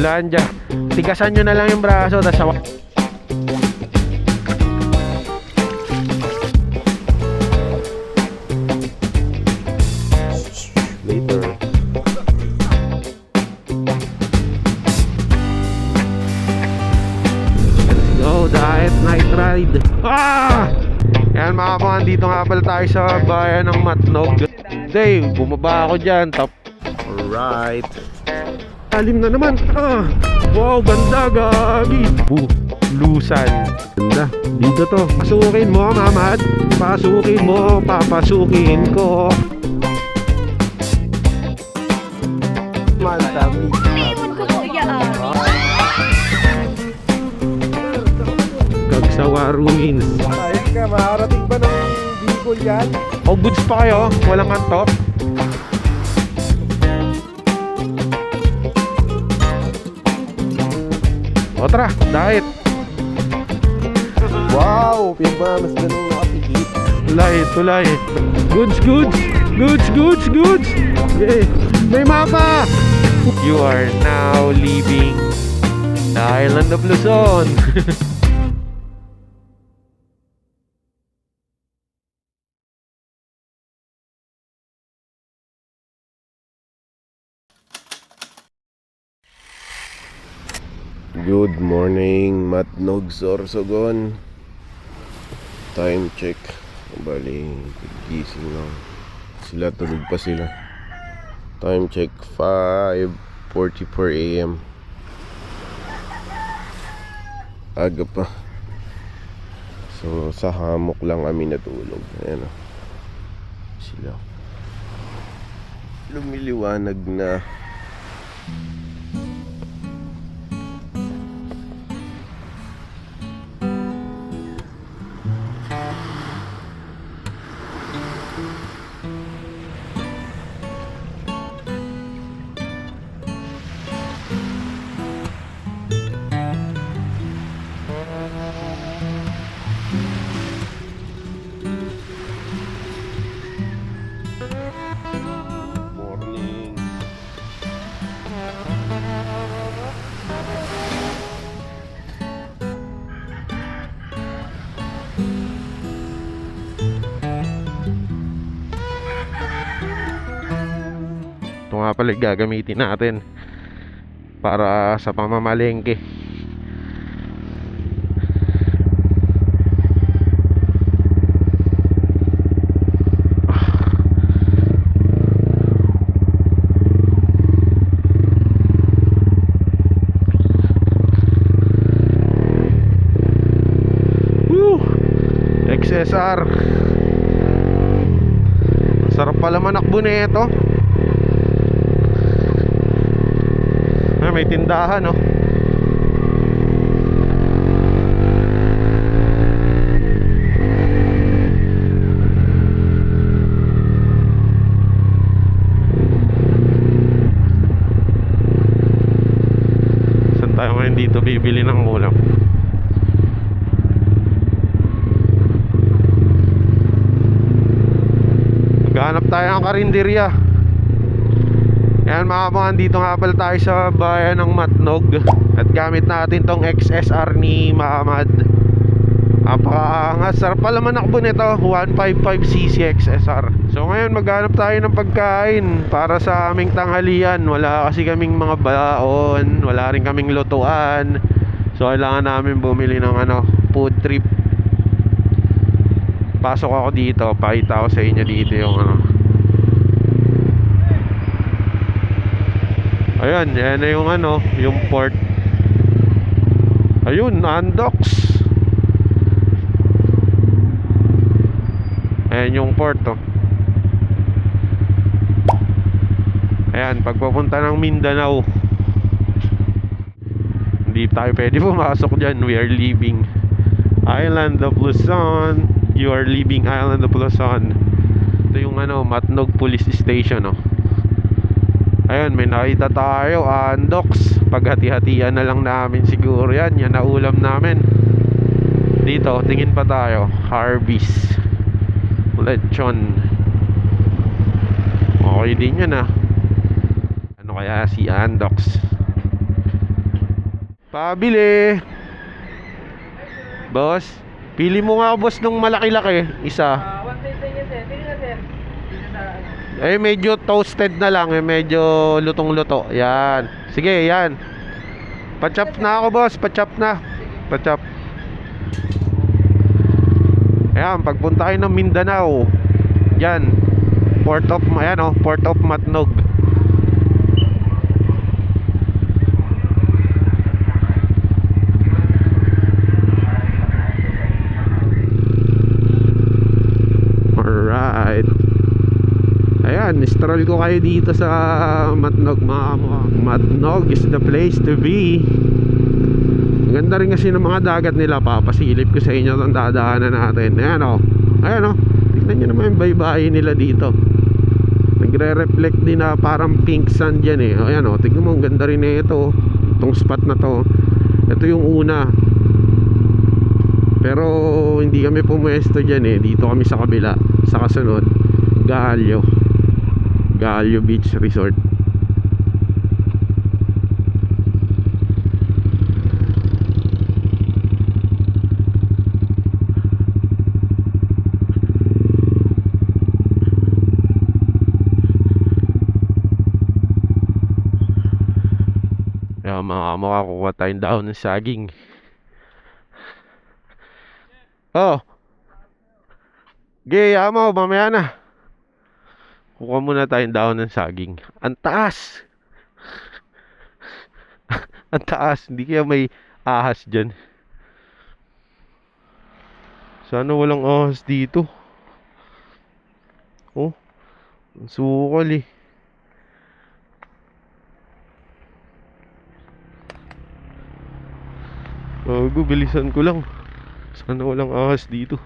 Hollandia. Tigasan nyo na lang yung braso, tapos later. Let's go, diet night ride. Yan mga kapangan, dito nga pala tayo sa bayan ng Matnog. Dave, bumaba ako dyan. Alright. Alim na naman. Wow, ganda, gagi. Lusan. Ganda. Dito to. Pasukin mo, mamad. Pasukin mo, papasukin ko. Mantami. Iwan ko po yan. Kagsawa Ruins. Ayos ka, makarating ba ng Bicol yan? O, goods pa kayo? Walang antok? O, tara, diet. Wow, pinamamas na nung nakapigit. Tulay. Goods. Okay. May mapa. You are now leaving the island of Luzon. Good morning, Matnog, Sorsogon. Time check. Bali, gising lang. Sila, tulog pa sila. Time check, 5:44 AM. Aga pa. So, sa hammock lang kami natulog. Ayan o. Sila. Lumiliwanag na. Morning. Ito nga pala gagamitin natin para sa pamamalengke. XSR. Sarap pala manakbo nito. May tindahan, no? Saan tayo ngayon dito bibili ng ulam? Maghanap tayo ng karinderya. Yan mga kapangan, dito nga pala tayo sa bayan ng Matnog. At gamit natin tong XSR ni Mahamad. Napakaangas. Sarap pala manakbo nito, 155cc XSR. So ngayon maghanap tayo ng pagkain para sa aming tanghalian. Wala kasi kaming mga baon, wala rin kaming lutuan. So kailangan namin bumili ng food trip. Pasok ako dito, pakita ko sa inyo dito yung Ayan, yan na yung yung port. Ayun, Andox. Ayan yung port, oh. Ayan, pagpapunta ng Mindanao. Hindi tayo pwede pumasok dyan. We are leaving Island of Luzon. You are leaving Island of Luzon. Ito yung Matnog Police Station, oh. Ayun, may nakita tayo, Andox. Paghati-hatian na lang namin siguro yan. Yan na ulam namin. Dito, tingin pa tayo. Harvey's Lechon. Okay din yan, ah. Ano kaya si Andox? Pabili. Boss, pili mo nga boss nung malaki-laki, isa. 110 yan sir. Sige na sir. Dito sa ano. Eh medyo toasted na lang, eh medyo lutong-luto. Yan. Sige, yan. Pa-chop na ako boss, pa-chop na. Pa-chop. Ayan, pagpunta kayo ng Mindanao, yan, Port of Matnog. Alright. Ayan, stroll ko kayo dito sa Matnog, mga kamukha. Matnog is the place to be. Ganda rin kasi ng mga dagat nila. Papasilip ko sa inyo itong dadaanan natin. Ayan o. Ayan o. Tignan nyo naman yung baybayin nila dito. Nagre-reflect din na parang pink sand yan eh. Ayan o. Tignan mo, ang ganda rin na ito. Itong spot na to. Ito yung una. Pero hindi kami pumuesto dyan eh. Dito kami sa kabila. Sa kasunod, Gaalio Beach Resort. Kaya makakuha tayong daon ng saging. Oh. Gaya mo, mamaya na. Kuha muna tayong daon ng saging. Ang taas. Ang taas. Hindi kaya may ahas dyan. Sana walang ahas dito. Oh. Ang sukal eh. Bilisan ko lang. Sana walang ahas dito.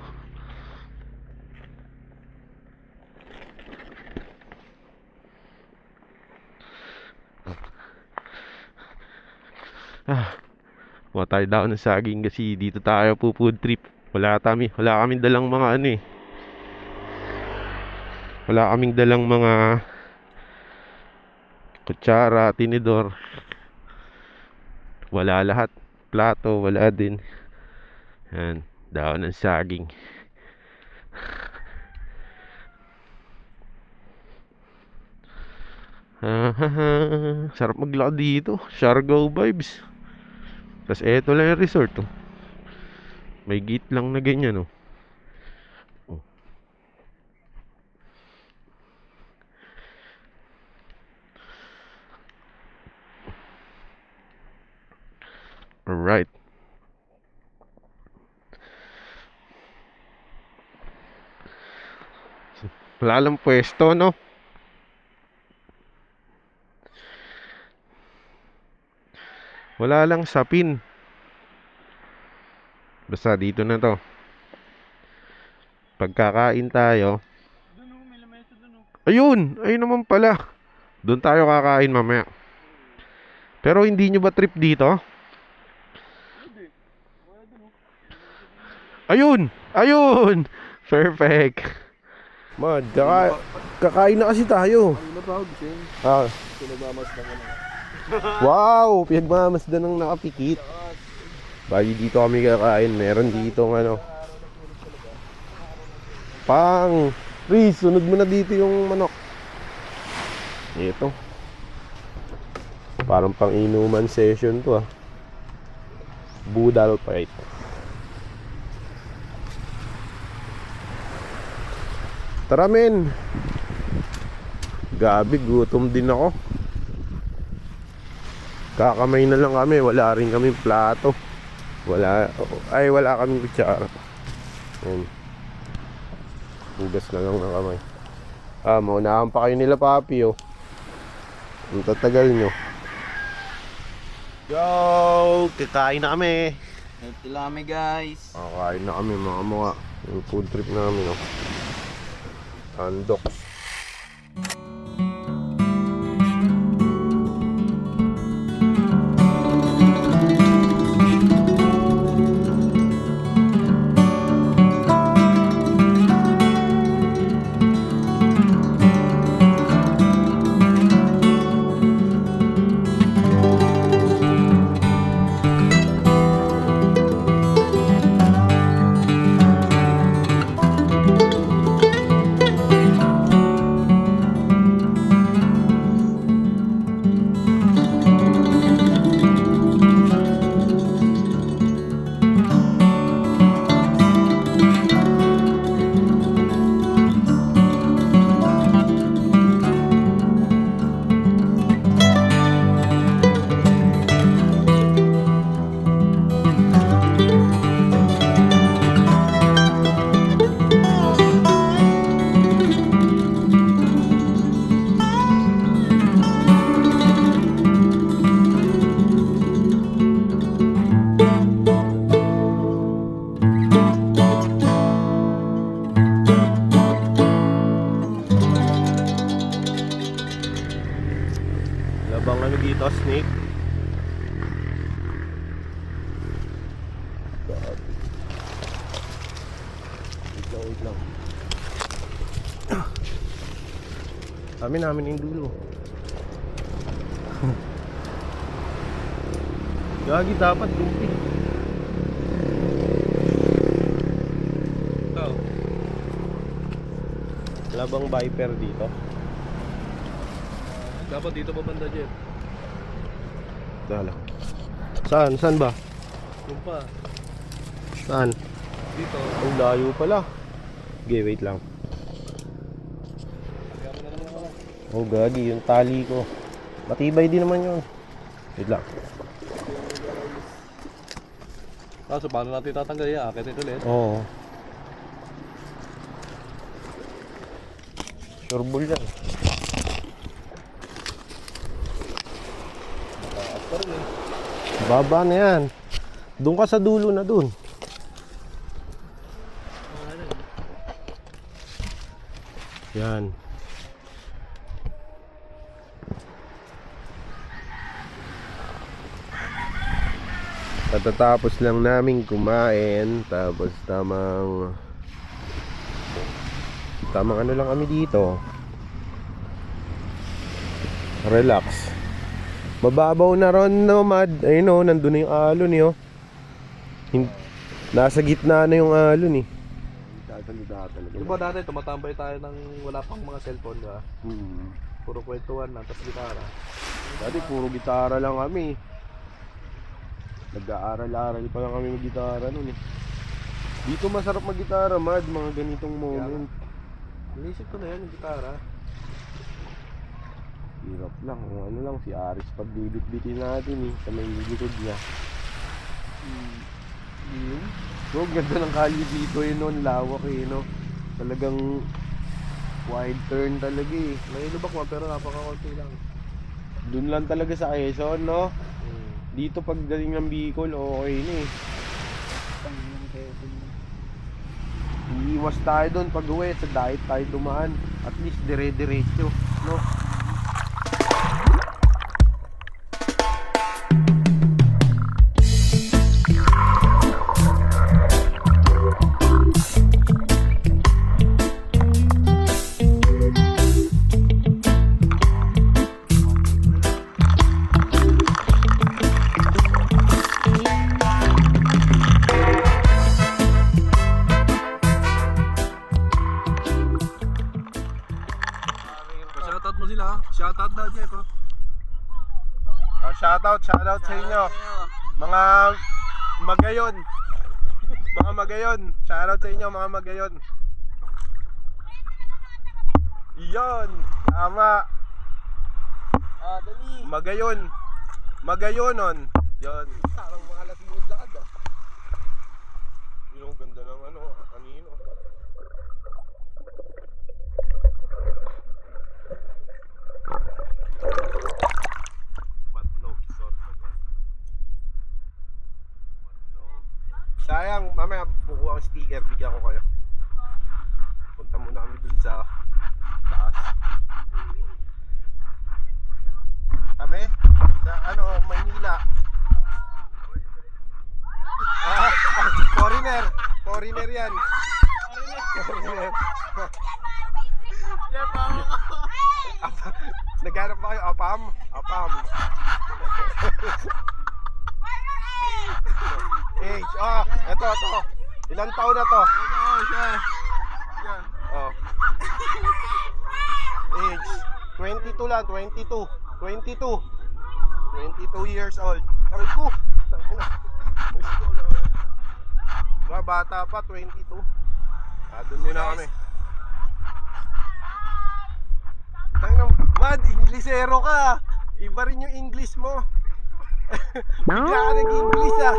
Kuha tayo daon ng saging kasi dito tayo po food trip. Wala kaming dalang mga ano eh. Wala kaming dalang mga kutsara, tinidor. Wala lahat. Plato, wala din. Yan, daon ng saging. Sarap maglakad dito. Siargao vibes. Tapos eto lang yung resort oh. May gate lang na ganyan oh. Alright. Wala lang pwesto no. Wala lang sapin. Basta dito na to. Pagkakain tayo. Ayun! Ayun naman pala. Doon tayo kakain mamaya. Pero hindi nyo ba trip dito? Ayun! Ayun! Perfect. Mad, kakain na kasi tayo. Ah. Wow, pinagmamasdan ng nakapikit. Bali dito kami kakain. Meron dito ano. Pang, Riz, sunod mo na dito yung manok. Ito. Parang pang inuman session to ah. Budal fight. Tara men. Gabi, gutom din ako. Kakamay na lang kami, wala rin kaming plato. Wala kaming kutsara. Yan. Hugas na lang ng kamay. Maunahan pa kayo nila papi oh. Ang tatagal nyo. Yo! Kakain na kami. Ito lang kami guys. Kakain na kami mga mga. Yung food trip namin oh. Andok. wait lang. Namin yung dulo. Gagi dapat dupi. Ito. Wala bang Viper dito? Dapat dito pa banda dyan. Dala. Saan ba? Yung pa. Saan? Dito. Ang layo pala. Okay, wait lang. Oh, gagi, yung tali ko. Matibay din naman yun. Wait lang. Kaso paano natin tatanggal yan? Akit ito ulit. Oo. Sure ball yan. Mataas pa rin eh. Baba na yan. Doon ka sa dulo na doon. Yan. Katatapos lang namin kumain. Tapos tamang ano lang kami dito. Relax. Mababaw na ron, no, Mad. Ayun, no, nandun na yung alon, eh, oh. Nasa gitna na yung alon, eh. Di ba dati tumatambay tayo ng wala pang mga cellphone, di ba? Puro kwentuhan lang, tapos gitara. Dati puro gitara lang kami. Nag-aaral-aral pa lang kami mag-gitara nun, eh. Dito masarap mag-gitara, Mad, mga ganitong moment. Inisip ko na yan, yung gitara. Hirap lang, ano lang, si Aris pagbibit-bitin natin, eh, sa may likod niya. So, ganda ng kalye dito, eh, no, lawak, eh, no. Talagang wide turn talaga, eh. May lubak mo, pero napaka-konti lang. Doon lang talaga sa Quezon, no. Dito pagdating ng Bicol, okay na, eh. Iiwas tayo doon pag uwi, sa diet tayo dumaan. At least dire-diretso, no. Shoutout mo sila, shoutout daw Jeff. Shoutout sa inyo. Mga magayon. Mga magayon. Shoutout sa inyo, mga magayon. Iyon. Tama. Dali. Magayon. Magayonon. Yon. Parang mga lasimod lakad ah. Yung ganda ng ano, kanino. Matnog, sort of. Matnog. Sayang, mamaya bukuha ang sticker, bigyan ko kayo. Punta muna kami dun sa taas. Kami? Sa ano, Maynila. Foreigner. Foreigner yan. Foreigner. Naghanap ba kayo? Apam? Apam. Age. Ito. Ilang taon na to? Oh. Age. 22 lang. 22 years old. Aray ko. Bata pa, 22. Doon muna kami. Mad, Inglesero ka. Iba rin yung English mo. Bigla ka nag-English ah.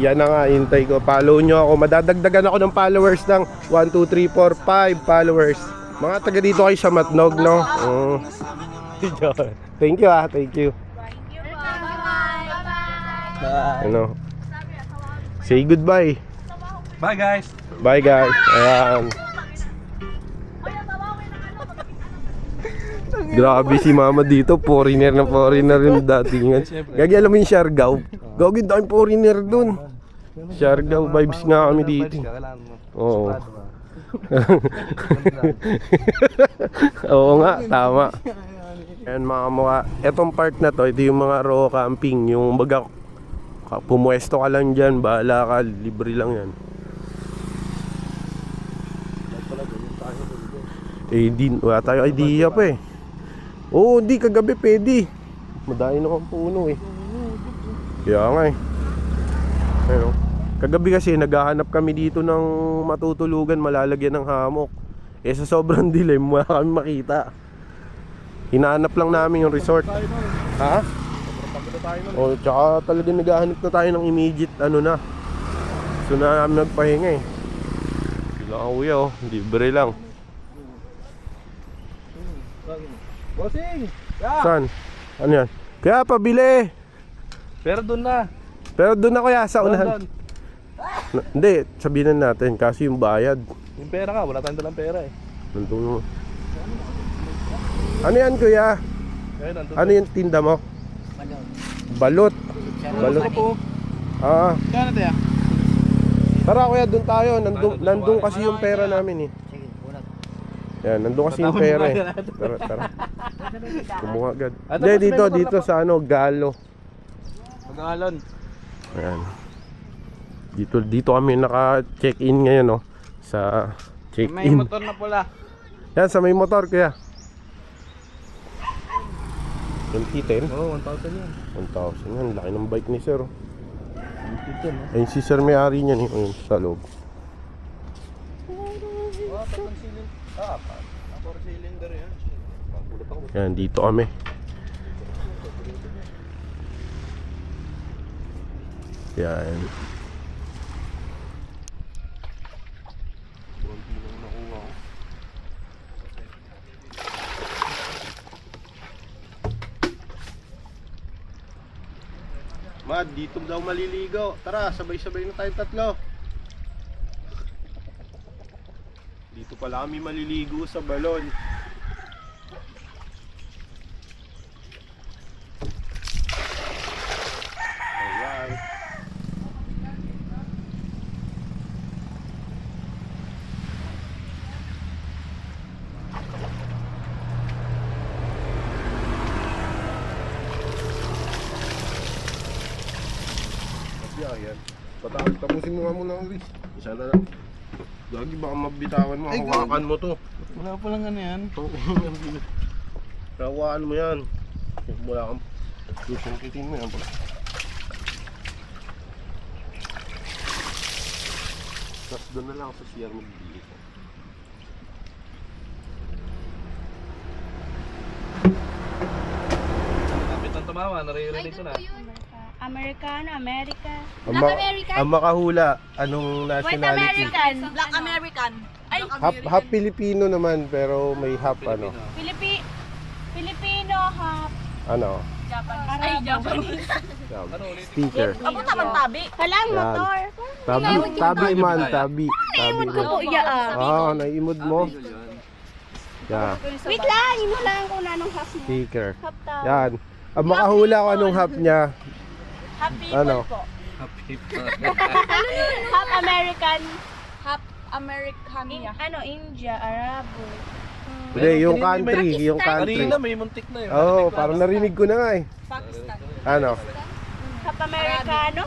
Yan na nga, hintay ko. Follow nyo ako. Madadagdagan ako ng followers ng 1, 2, 3, 4, 5 followers. Mga taga dito kayo sa Matnog, no? Thank you ah, thank you. Thank you po. Bye-bye. Ano? Say goodbye. Bye guys. Bye guys. Ayan. Grabe si mama dito, foreigner na foreigner yung datingan. Gagi, alam mo yung Siargao? Gagi, daming foreigner dun. Siargao vibes nga kami dito. Oo. Oo nga, tama. Ayan mga mukha. Etong part na to, ito yung mga raw camping. Yung baga, pumuesto ka lang dyan, bahala ka, libre lang yan. Eh, wala tayo idea pa eh. Oo, di, kagabi pwede. Madami na kang puno eh. Kaya nga eh. Pero, kagabi kasi naghahanap kami dito ng matutulugan, malalagyan ng hammock. Eh sa sobrang dilim, wala kami makita. Hinahanap lang namin yung resort. Ha? O, tsaka talaga naghahanap na tayo ng immediate ano na. Gusto na namin nagpahinga eh. Sila ang kuya oh, libre lang. Bossing! Saan? Ano yan? Kaya pabili! Pero doon na. Pero doon na kaya sa unahan. Doon. Hindi, sabihin na natin kasi yung bayad. Yung pera ka, wala tayong dalang pera eh. Nandun. Ano yan kuya? Ayun, nandun. Ano yung tinda mo? Balot. Balot. po. Ah, Kaya na tayo. tara kuya, doon tayo. Nandun kasi yung pera namin eh. Yan, nandun kasi yung pera eh. Tara, tara. Kumuha agad. Hindi, dito sa ano, Galo. Pag-aalon. Ayan. Dito kami naka-check-in ngayon, no? Sa May check-in. motor na pula. Yan, sa may motor, kuya. 2010? Oo, 1,000 yan. 1,000 yan, laki ng bike ni sir. Dito, no? Ayun si sir may-ari niyan eh. Ayun, sa loob. Cylinder yan. Magulat ako. Yan, dito kami. Yan. Mad, dito daw maliligo. Tara, sabay-sabay na tayong tatlo. Dito pala kami maliligo sa balon. Alright. Yan. Tapusin mo nga muna ang wrist. Isa na lang. Lagi baka mabitawan mo, hawakan mo to. Wala pa lang ano yan. Hawakan mo yan. Wala kang susungkitin mo yan. Tapos doon na lang sa CR magbili. Kapit ng tumawa, naririnig ko na. Americano, America. Ang makahula, anong nationality? Black American. Ay, Half Filipino naman, pero may half ano. Filipino, half Ano? Japanese. Ay, Japanese. Sticker. Ako naman tabi. Kalang Yan. motor. Tabi man, tabi. Tabi Ko po, man. iya. Ah, naiimod mo. Yeah, Wait lang, imo lang kung nanong half mo. sticker. Half tao. Yan. Ang makahula ko anong half niya. Half people Ano? po. Happy Half American. Half American Ano, India, Arabo. Hindi, yung country, yung country. Kanina may muntik na yun. Oo, parang narinig ko na nga eh. Pakistan. Ano? Half Americano,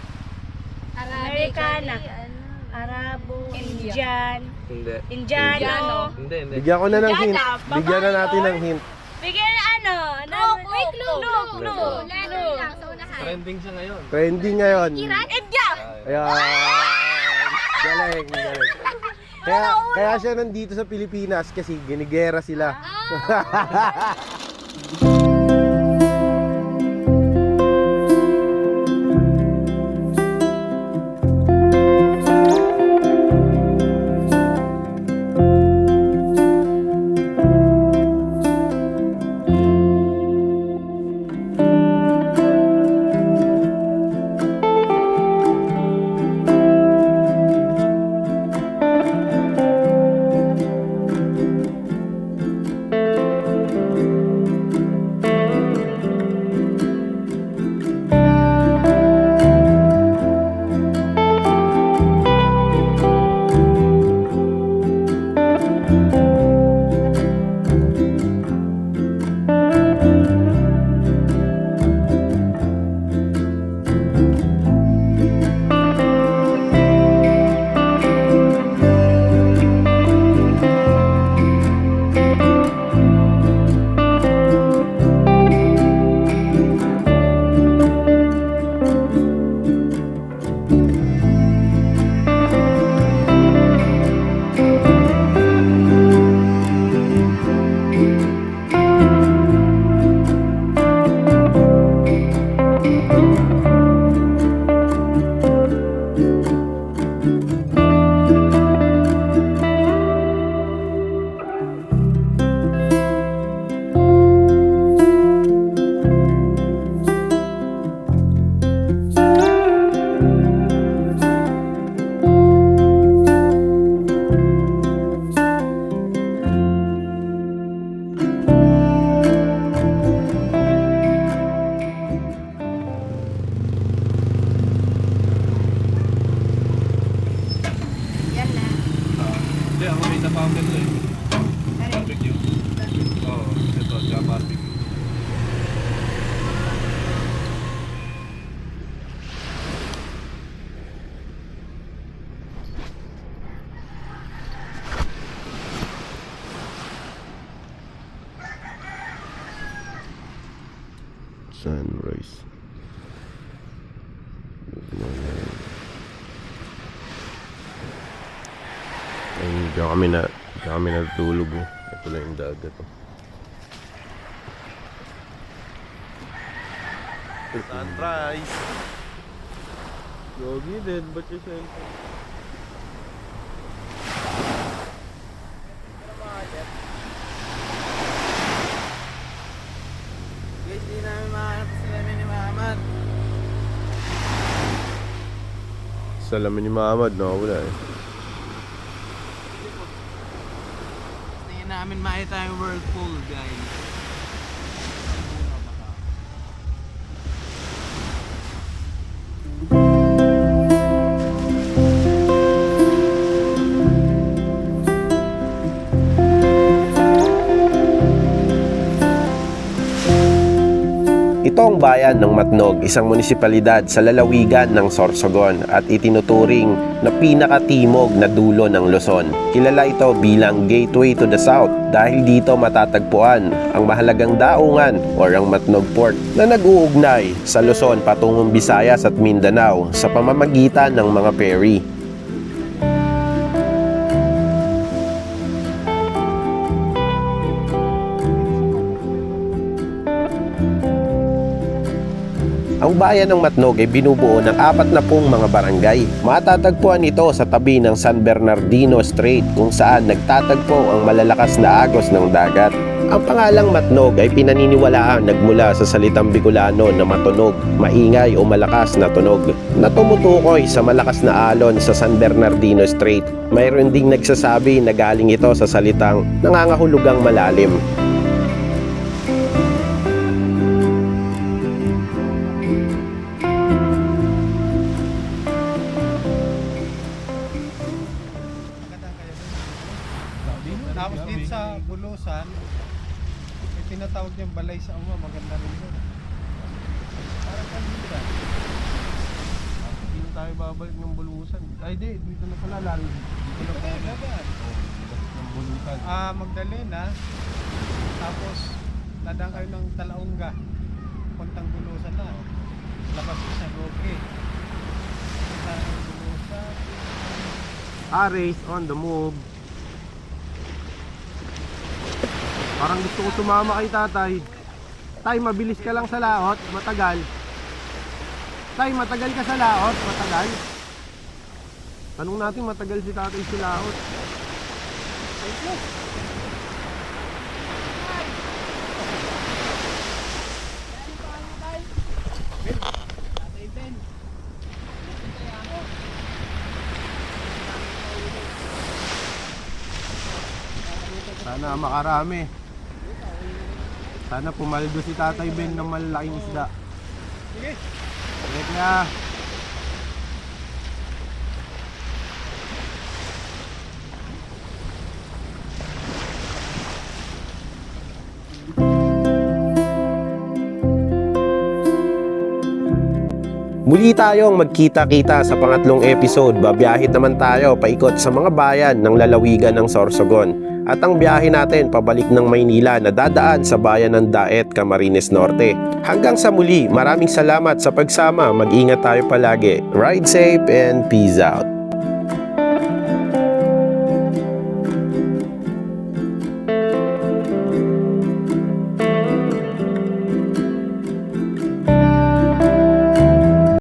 Americana. Ano? Arabo, India. Indian, Hindi. Indiano. Hindi. Bigyan ko na ng hint. Indiana, Bigyan na natin ng hint. Bigyan ano? Wait, clue. Trending siya ngayon. Trending ngayon. India! Ayan. Galing, galing. Kaya siya nandito sa Pilipinas kasi ginigera sila. Sunrise. Ay, diyan kami natulog. Oh. Ito lang yung dagat. Oh. Sunrise. Yogi din, ba't yung cellphone? Guys, di namin makahanap sa salamin ni Mahamad. Salamin ni Mahamad, nakawala eh. Tingin namin makita yung whirlpool, guys. Ito ang bayan ng Matnog, isang munisipalidad sa lalawigan ng Sorsogon at itinuturing na pinakatimog na dulo ng Luzon. Kilala ito bilang Gateway to the South dahil dito matatagpuan ang mahalagang daungan or ang Matnog Port na nag-uugnay sa Luzon patungong Visayas at Mindanao sa pamamagitan ng mga ferry. Ang bayan ng Matnog ay binubuo ng 40 mga barangay. Matatagpuan ito sa tabi ng San Bernardino Strait kung saan nagtatagpo ang malalakas na agos ng dagat. Ang pangalang Matnog ay pinaniniwalaan nagmula sa salitang Bicolano na matunog, maingay o malakas na tunog, na tumutukoy sa malakas na alon sa San Bernardino Strait. Mayroon ding nagsasabi na galing ito sa salitang nangangahulugang malalim. Tapos dito sa Bulusan, may tinatawag niyang balay sa Uma, maganda rin doon. Parang kanina. Hindi na tayo babalik ng Bulusan. Ay, dito na pala lalo. Dito na pala. Ng Bulusan. Magdalena, tapos ladang kayo ng Talaunga, puntang Bulusan na. Labas ko sa Roque. Sa Bulusan. Ares on the move. Parang gusto ko sumama kay tatay. Tay, mabilis ka lang sa laot, matagal. Tay, matagal ka sa laot, matagal. Tanong natin, matagal si tatay sa laot. Sana makarami. Sana pumaldo si Tatay Ben ng malalaking isda. Sige. Sige kaya. Muli tayong magkita-kita sa pangatlong episode. Babiyahit naman tayo paikot sa mga bayan ng lalawigan ng Sorsogon. At ang biyahe natin pabalik ng Maynila na dadaan sa bayan ng Daet, Camarines Norte. Hanggang sa muli, maraming salamat sa pagsama. Mag-ingat tayo palagi. Ride safe and peace out.